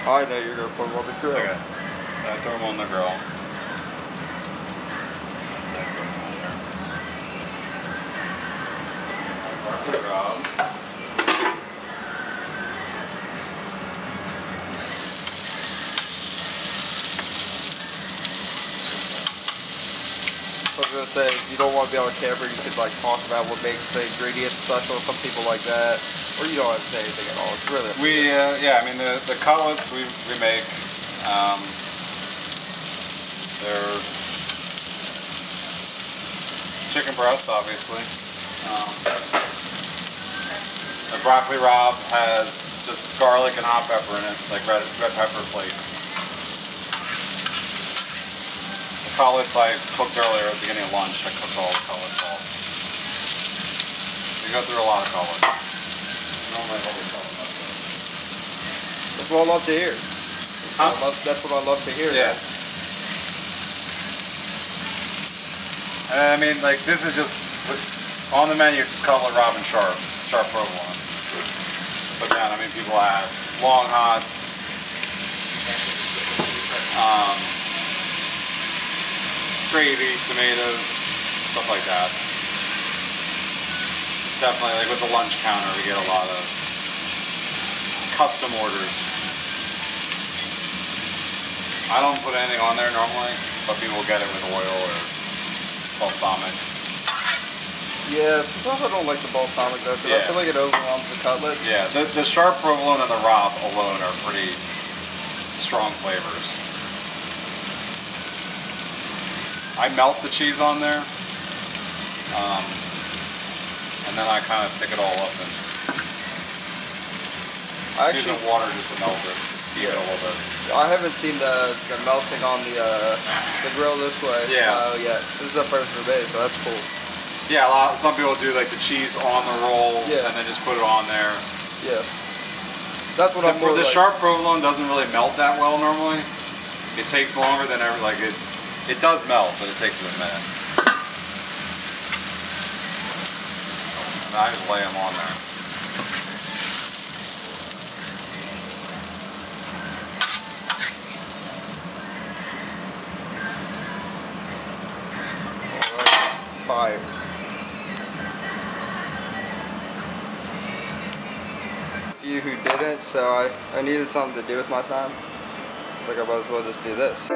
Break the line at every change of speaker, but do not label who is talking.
I know you're gonna put them on the grill.
Okay. So I throw them on the grill. Nice looking on there. Broccoli rabe.
I was gonna say, if you don't want to be on camera, you could like talk about what makes the ingredients special. Some people like that, or you don't have to say anything at all. It's really
Yeah, I mean the cutlets we make. They're chicken breast, obviously. The broccoli rabe has just garlic and hot pepper in it, like red pepper flakes. Cutlets I cooked earlier at the beginning of lunch. I cooked all the cutlets off. We go through a lot of cutlets. Normally always cutlets.
That's what I love to hear.
Huh?
That's what I love to hear.
Yeah. I mean, like this is just on the menu. It's just cutlet rabe and sharp provolone. Put down. I mean, people have long hots. Gravy, tomatoes, stuff like that. It's definitely like with the lunch counter, we get a lot of custom orders. I don't put anything on there normally, but people get it with oil or balsamic.
Yeah, sometimes I don't like the balsamic though, because I feel like it overwhelms the cutlets.
Yeah, the sharp provolone and the rabe alone are pretty strong flavors. I melt the cheese on there, and then I kind of pick it all up and using water just to melt it, steam it a little bit.
I haven't seen the melting on the grill this way.
Yeah.
Yeah. This is the first for me, so that's cool.
Yeah, some people do like the cheese on the roll and then just put it on there.
Yeah. That's what I'm more
the
like.
sharp provolone doesn't really melt that well normally. It takes longer than ever. Like it does melt, but it takes a minute. And I just lay them on there.
Alright, fire. For you who didn't, so I needed something to do with my time. Like I might as well just do this.